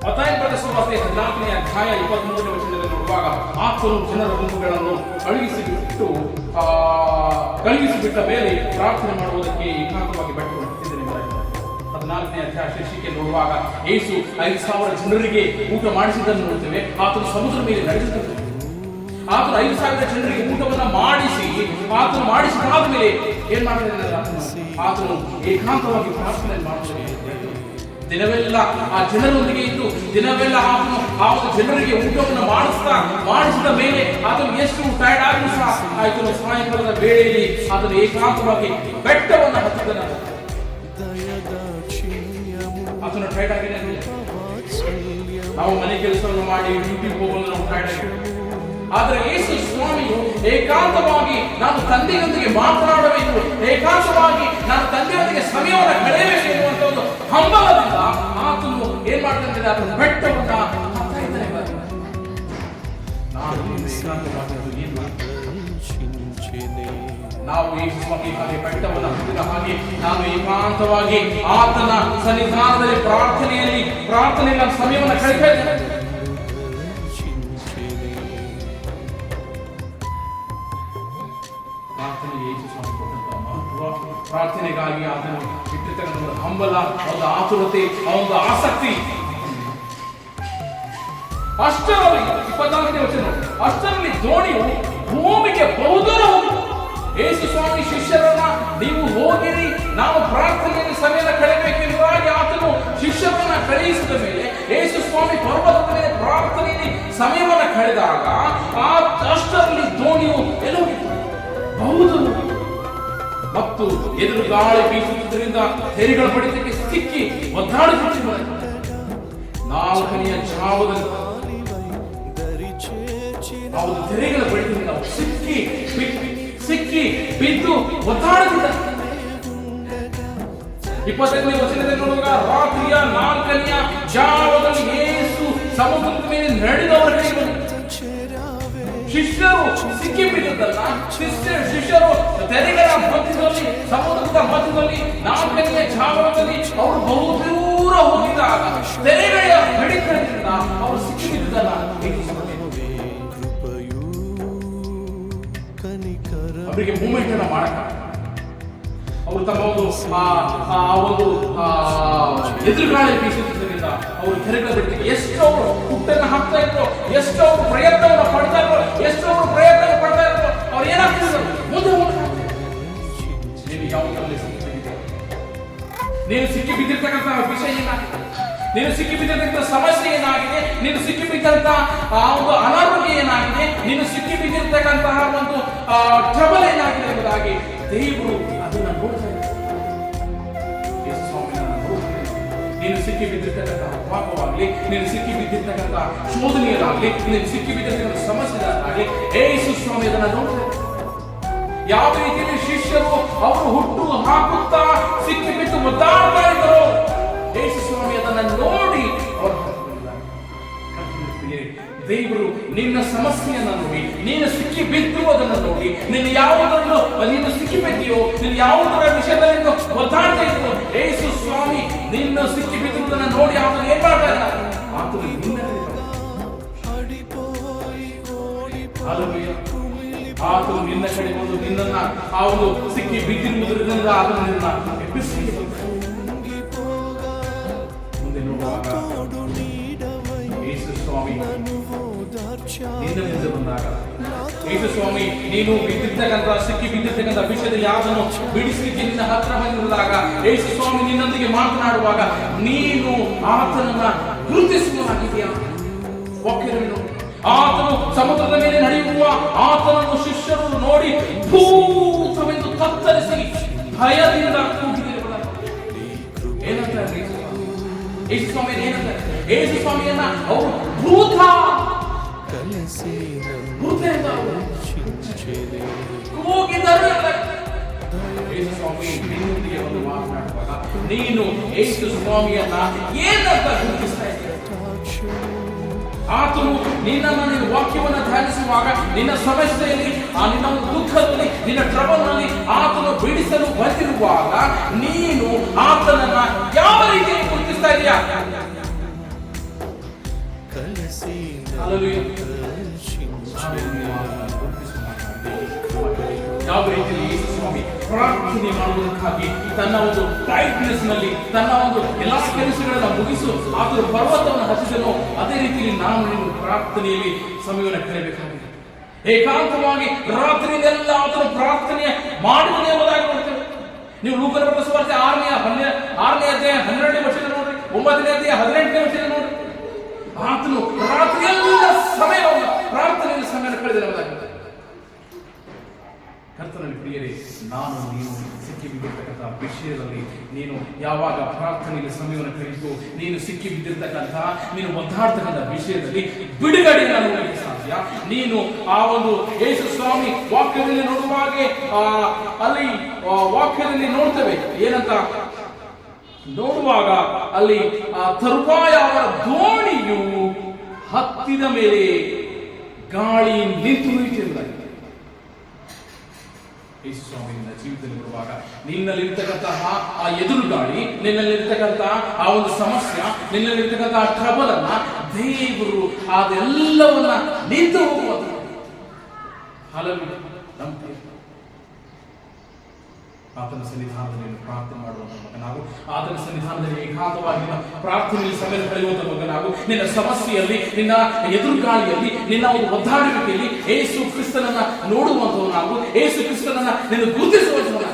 ಮತ್ತಾಯನ ಬರೆದ ಸುವಾರ್ತೆ 14ನೇ ಅಧ್ಯಾಯ 23ನೇ ವಚನದಲ್ಲಿ ನೋಡುವಾಗ ಆತನು ಜನರ ಗುಂಪುಗಳನ್ನು ಕಳುಹಿಸಿಬಿಟ್ಟ ಮೇಲೆ ಪ್ರಾರ್ಥನೆ ಮಾಡುವುದಕ್ಕೆ ಏಕಾಂತವಾಗಿ ಬೆಟ್ಟವನ್ನು ಹತ್ತಿದ್ದನೆಂದರೆ 14ನೇ ಅಧ್ಯಾಯ ಶೀರ್ಷಿಕೆ ನೋಡುವಾಗ ಯೇಸು 5,000 ಜನರಿಗೆ ಊಟ ಮಾಡಿಸಿದ್ದನ್ನು ನೋಡ್ತೇವೆ. ಆತನು ಸಮುದ್ರ ಮೇಲೆ ನಡೆಸುತ್ತಿದ್ದ ಆತನು 5,000 ಜನರಿಗೆ ಊಟವನ್ನು ಮಾಡಿಸಿದಾದ ಮೇಲೆ ಏನ್ ಮಾಡಿದ ಆತನು ಏಕಾಂತವಾಗಿ ಪ್ರಾರ್ಥನೆ ಮಾಡುತ್ತದೆ. ದಿನವೆಲ್ಲ ಆ ಜನರೊಂದಿಗೆ ಇದ್ದು ದಿನವೆಲ್ಲ ಆತನು ಜನರಿಗೆ ಊಟವನ್ನು ಮಾಡಿಸಿದ ಮೇಲೆ ಆತನು ಎಷ್ಟು ಟೈರ್ಡ್ ಆದರೂ ಸಹ ಆತನು ಸಾಯಂಕಾಲದ ವೇಳೆಯಲ್ಲಿ ಆತನು ಏಕಾಂತವಾಗಿ ಬೆಟ್ಟವನ್ನು ಹತ್ತಿದನ. ಆತನು ಟೈರ್ಡ್ ಆಗಿದೆ. ನಾವು ಮನೆ ಕೆಲಸವನ್ನು ಮಾಡಿ ಡ್ಯೂಟಿಗೆ ಹೋಗಲು ನಾವು ಟೈರ್ಡ್ ಆಗಿದೆ. ಆದರೆ ಯೇಸು ಸ್ವಾಮಿಯು ಏಕಾಂತವಾಗಿ ನಾನು ತಂದೆಯೊಂದಿಗೆ ಮಾತನಾಡಬೇಕು, ಏಕಾಂತವಾಗಿ ನಾನು ತಂದೆಯೊಂದಿಗೆ ಸಮಯವನ್ನು ಕಳೆಯಬೇಕು ಎನ್ನುವಂತ ಒಂದು ಹಂಬಲದಿಂದ ಆತನು ಏನ್ ಮಾಡ್ತಾನೆ, ಆತನ ಬೆಟ್ಟವನ್ನ ಹತ್ತಾ ಇದ್ದಾನೆ. ನಾವು ಯೇಸುವಾಗಿ ಹಾಗೆ ಬೆಟ್ಟವನ್ನು ಹತ್ತಿದ ಹಾಗೆ ನಾನು ಏಕಾಂತವಾಗಿ ಆತನ ಸನ್ನಿಧಾನದಲ್ಲಿ ಪ್ರಾರ್ಥನೆಯ ಸಮಯವನ್ನು ಕಳೆಯುತ್ತಾ ಇದ್ದೇನೆ. ಪ್ರಾರ್ಥನೆಗಾಗಿ ಆತನು ಇಟ್ಟಿರ್ತಕ್ಕಂಥ ಹಂಬಲ, ಒಂದು ಆತುರತೆ, ಒಂದು ಆಸಕ್ತಿ. ಅಷ್ಟರಲ್ಲಿ 24ನೇ ವಚನ, ಅಷ್ಟರಲ್ಲಿ ದೋಣಿಯು ಭೂಮಿಗೆ ಬಹುದೂರ ಹೋಗಿತು. ಯೇಸು ಸ್ವಾಮಿ ಶಿಷ್ಯರನ್ನ ನೀವು ಹೋಗಿರಿ, ನಾವು ಪ್ರಾರ್ಥನೆಯಲ್ಲಿ ಸಮಯನ ಕಳೆಯಬೇಕೆಂಬುದಾಗಿ ಆತನು ಶಿಷ್ಯರನ್ನ ಕಳುಹಿಸಿದ ಮೇಲೆ ಯೇಸು ಸ್ವಾಮಿ ಪರ್ವತದ ಮೇಲೆ ಪ್ರಾರ್ಥನೆಯಲ್ಲಿ ಸಮಯವನ್ನು ಕಳೆದಾಗ ಅಷ್ಟರಲ್ಲಿ ದೋಣಿಯು ಎಲ್ಲೋಗಿತ್ತು, ಬಹುದೂರ ಮತ್ತು ಎದುರು ಗಾಳಿ ಬೀಸುವುದರಿಂದ ತೆರೆಗಳ ಬಡಿತಕ್ಕೆ ಸಿಕ್ಕಿ ಒದ್ದಾಡುತ್ತಿದ್ದ 4ನೇ ಜಾವದಲ್ಲಿ ಅವರು ತೆರೆಗಳ ಬಡಿತದಿಂದ ಸಿಕ್ಕಿ ಬಿದ್ದು ಒದ್ದಾಡುತ್ತಿದ್ದ. 25ನೇ ವಚನದಲ್ಲಿ ನೋಡುವಾಗ ರಾತ್ರಿಯ 4ನೇ ಜಾವದಲ್ಲಿ ಯೇಸು ಸಮುದ್ರದ ಮೇಲೆ ನಡೆದವರ ಕಡೆಗೆ ಶಿಷ್ಯರು ಸಿಕ್ಕಿ ಬಿದ್ದದಲ್ಲ, ಶಿಷ್ಯರು ತೆರೆಗಳ ಮಧ್ಯದಲ್ಲಿ, ಸಮುದ್ರದ ಮಧ್ಯದಲ್ಲಿ 4ನೇ ಜಾವದಲ್ಲಿ ಅವರು ಬಹುದೂರ ಹೋಗಿದಾಗ ತೆರೆಗಳ ಬಡಿತದಿಂದ ಅವರು ಸಿಕ್ಕಿ ಬಿದ್ದದಲ್ಲ. ಅವರಿಗೆ ಮೂವ್ಮೆಂಟ್ ಅನ್ನ ಮಾಡಕ ಅವರು ತಮ್ಮ ಒಂದು ಎದುರುಗಾಳಿ ಬೀಸುತ್ತಿದ್ದರಿಂದ ಅವರು ತೆರೆಗಳ ಬಡಿತಕ್ಕೆ ಎಷ್ಟು ಅವರು ಹುಟ್ಟನ್ನು ಹಾಕ್ತಾ ಇದ್ರು, ಎಷ್ಟು ಅವರು ಪ್ರಯತ್ನವನ್ನು ಪಡ್ತಾ ಇದ್ರು, ಅವ್ರು ಏನಾಗ್ತಿದ್ರು ಮುಂದೆ ನೀನು ಸಿಕ್ಕಿ ಬಿದ್ದಿರ್ತಕ್ಕಂಥ ವಿಷಯ ಏನಾಗಿದೆ, ನೀನು ಸಿಕ್ಕಿ ಬಿದ್ದಿರ್ತಕ್ಕಂಥ ಸಮಸ್ಯೆ ಏನಾಗಿದೆ, ನೀನು ಸಿಕ್ಕಿ ಬಿದ್ದಂತ ಒಂದು ಅನಾರೋಗ್ಯ ಏನಾಗಿದೆ, ನೀನು ಸಿಕ್ಕಿ ಬಿದ್ದಿರ್ತಕ್ಕಂತಹ ಒಂದು ಟ್ರಬಲ್ ಏನಾಗಿದೆ ಎಂಬುದಾಗಿ ದೇವರು ಅದನ್ನ ನೋಡ್ತಾ ಇದ್ದಾರೆ. ನೀನು ಸಿಕ್ಕಿ ಬಿದ್ದಿರ್ತಕ್ಕಂಥ ಪಾಪವಾಗಲಿ, ನೀನು ಸಿಕ್ಕಿ ಬಿದ್ದಿರ್ತಕ್ಕಂಥ ಶೋಧನೆಯಲ್ಲಾಗಲಿ, ನೀನು ಸಿಕ್ಕಿ ಬಿದ್ದಿರ್ತಕ್ಕಂಥ ಸಮಸ್ಯೆಗಳಾಗಲಿ ಯೇಸು ಸ್ವಾಮಿ ಅದನ್ನ ನೋಡ್ತಾರೆ. ಯಾವ ರೀತಿಯಲ್ಲಿ ಶಿಷ್ಯರು ಅವರು ಹುಟ್ಟು ಹಾಕುತ್ತಾ ಸಿಕ್ಕಿ ಬಿದ್ದು ಒದ್ದಾಡ್ತಾ ಇದ್ದರು, ಯೇಸು ಸ್ವಾಮಿ ಅದನ್ನ ನೋಡಿ ಅವರು ದೇವರು ನಿನ್ನ ಸಮಸ್ಯೆಯನ್ನು ನೋಡಿ, ನೀನು ಸಿಕ್ಕಿ ಬಿದ್ದು ಅದನ್ನು ನೋಡಿ, ನೀನು ಸಿಕ್ಕಿ ಬಿದ್ದೀಯೋ, ನೀನು ಯಾವುದರ ವಿಷಯದಲ್ಲಿ ಒದ್ದಾಡ್ತಾ ಇದ್ರು, ಯೇಸು ಸ್ವಾಮಿ ನಿನ್ನ ಸಿಕ್ಕಿ ಬಿದ್ದುದನ್ನು ನೋಡಿ ಆತನು ಏನ್ ಮಾಡ್ತಾ ಇಲ್ಲ, ಆತನು ನಿನ್ನ ಕಡೆ ಬಂದು ನಿನ್ನನ್ನ ಆ ಒಂದು ಸಿಕ್ಕಿ ಬಿದ್ದಿರುವುದರಿಂದ ಆತನು ನಿನ್ನ ಎಬ್ಬಿಸಿ ಮುಂದೆ ನೋಡುವಾಗ ಯೇಸು ಸ್ವಾಮಿ ನಿನ್ನ ಮುಂದೆ ಬಂದಾಗ, ಯೇಸು ಸ್ವಾಮಿ ನೀನು ಸಿಕ್ಕಿ ಬಿದ್ದಿರ್ತಕ್ಕಂಥ ವಿಷಯದಲ್ಲಿ ಯಾವುದನ್ನು ಬಿಡಿಸಲಿಕ್ಕೆ ನಿನ್ನ ಹತ್ರ ಬಂದಿರುವಾಗ ಯೇಸು ಸ್ವಾಮಿ ನಿನ್ನೊಂದಿಗೆ ಮಾತನಾಡುವಾಗ ನೀನು ಆತನನ್ನ ಗುರುತಿಸುವಾಗಿದೆಯಾ? ಆತನು ಸಮುದ್ರದ ಮೇಲೆ ನಡೆಯುವ ಆತನನ್ನು ಶಿಷ್ಯರು ನೋಡಿ ಭೂತವೆಂದು ತತ್ತರಿಸಿ ಭಯದಿಂದ ಕೂಗಿದರು. ಏನಂತಾರೆ ಯೇಸು ಸ್ವಾಮಿ? ಏನಂತಾರೆ ಯೇಸು ಸ್ವಾಮಿಯನ್ನ ಅವರು ಭೂತ ಕೂಗಿದರು. ಯೇಸು ಸ್ವಾಮಿ ನಿನ್ನೊಂದಿಗೆ ಒಂದು ಮಾತನಾಡುವಾಗ ನೀನು ಯೇಸು ಸ್ವಾಮಿಯನ್ನ ಏನಂತ ಗುರುತಿಸ್ತಾ ಇದ್ದೀಯ? ಆತನು ನಿನ್ನ ವಾಕ್ಯವನ್ನು ಧ್ಯಾನಿಸುವಾಗ ನಿನ್ನ ಸಮಸ್ಯೆಯಲ್ಲಿ, ನಿನ್ನ ದುಃಖದಲ್ಲಿ, ನಿನ್ನ ಟ್ರಬಲ್ನಲ್ಲಿ ಆತನು ಬಿಡಿಸಲು ಬಂದಿರುವಾಗ ನೀನು ಆತನನ್ನ ಯಾವ ರೀತಿಯಲ್ಲಿ ಗುರುತಿಸ್ತಾ ಇದೆಯಾ? ಯಾವ ರೀತಿಯಲ್ಲಿ ಯೇಸು ಸ್ವಾಮಿ ಪ್ರಾರ್ಥನೆ ಮಾಡುವುದಕ್ಕಾಗಿ ತನ್ನ ಒಂದು ಟೈಟ್ನೆಸ್ ನಲ್ಲಿ ತನ್ನ ಒಂದು ಎಲ್ಲಾ ಕೆಲಸಗಳನ್ನ ಮುಗಿಸು ಆತನ ಪರ್ವತವನ್ನು ಹಚ್ಚಿದನು, ಅದೇ ರೀತಿಯಲ್ಲಿ ನಾವು ನೀವು ಪ್ರಾರ್ಥನೆಯಲ್ಲಿ ಸಮಯವನ್ನು ಕಳೆಯಬೇಕಾಗಿದೆ. ಏಕಾಂತವಾಗಿ ರಾತ್ರಿಯೆಲ್ಲ ಆತನ ಪ್ರಾರ್ಥನೆ ಮಾಡುವುದೇ ಎಂಬುದಾಗಿ ನೋಡ್ತೇವೆ. ನೀವು ಲೂಕನ ಬರೆದ ಸುವಾರ್ತೆ 6ನೇ ಅಧ್ಯಾಯ 12ನೇ ವಚನ ನೋಡ್ರಿ, 9ನೇ ಅಧ್ಯಾಯ 18ನೇ ವಚನ ನೋಡ್ರಿ. ಆತನು ರಾತ್ರಿಯೆಲ್ಲ ಸಮಯವನ್ನು ಪ್ರಾರ್ಥನೆಯಲ್ಲಿ ಸಮಯವನ್ನು ಕಳೆದಿರುವುದಾಗಿದೆ. ಕರ್ತನಲ್ಲಿ ಪ್ರಿಯರೇ, ನಾನು ನೀನು ಸಿಕ್ಕಿ ಬಿದ್ದಿರ್ತಕ್ಕಂಥ ವಿಷಯದಲ್ಲಿ ನೀನು ಯಾವಾಗ ಪ್ರಾರ್ಥನೆಯಲ್ಲಿ ಸಮಯವನ್ನು ಕಳೆದು ನೀನು ಸಿಕ್ಕಿ ಬಿದ್ದಿರ್ತಕ್ಕಂಥ ನೀನು ಒದ್ದಾಡ್ತಕ್ಕಂಥ ವಿಷಯದಲ್ಲಿ ಬಿಡುಗಡೆಯನ್ನು ನೋಡಲಿಕ್ಕೆ ಸಾಧ್ಯ. ನೀನು ಆ ಒಂದು ಯೇಸು ಸ್ವಾಮಿ ವಾಕ್ಯದಲ್ಲಿ ನೋಡುವಾಗೆ ಅಲ್ಲಿ ವಾಕ್ಯದಲ್ಲಿ ನೋಡ್ತೇವೆ ಏನಂತ ನೋಡುವಾಗ ಅಲ್ಲಿ ತರುವಾಯ ಅವರ ದೋಣಿಯು ಹತ್ತಿದ ಮೇಲೆ ಗಾಳಿ ನಿಂತು ಹೋಯಿತು. ಯೇಸು ಸ್ವಾಮಿ ನಿನ್ನ ಜೀವಿತದಲ್ಲಿ ಬರುವಾಗ ನಿನ್ನಲ್ಲಿರ್ತಕ್ಕಂತಹ ಆ ಎದುರುಗಾಳಿ, ನಿನ್ನಲ್ಲಿರ್ತಕ್ಕಂತಹ ಆ ಒಂದು ಸಮಸ್ಯೆ, ನಿನ್ನಲ್ಲಿರ್ತಕ್ಕಂತಹ ಟ್ರಬಲ್ ಅನ್ನ ದೇವರು ಅದೆಲ್ಲವನ್ನ ನಿಂತು ಹೋಗುವಂತ ಆತನ ಸನ್ನಿಧಾನದಲ್ಲಿ ಪ್ರಾರ್ಥನೆ ಮಾಡುವಂತ ಮಗನಾಗು. ಆತನ ಸನ್ನಿಧಾನದಲ್ಲಿ ಏಕಾಂತವಾಗಿ ಪ್ರಾರ್ಥನೆಯಲ್ಲಿ ಸಮಯ ಕಳೆಯುವಂತ ಮಗನಾಗು. ನಿನ್ನ ಸಮಸ್ಯೆಯಲ್ಲಿ, ನಿನ್ನ ಎದುರುಗಾಳಿಯಲ್ಲಿ, ನಿನ್ನ ಒಂದು ಒದ್ದಾಡುವಿಕೆಯಲ್ಲಿ ಯೇಸು ಕ್ರಿಸ್ತನನ್ನ ನೋಡುವಂತವನಾಗು. ಯೇಸು ಕ್ರಿಸ್ತನನ್ನ ನಿನ್ನ ಗುರುತಿಸುವಂತವನಾಗು.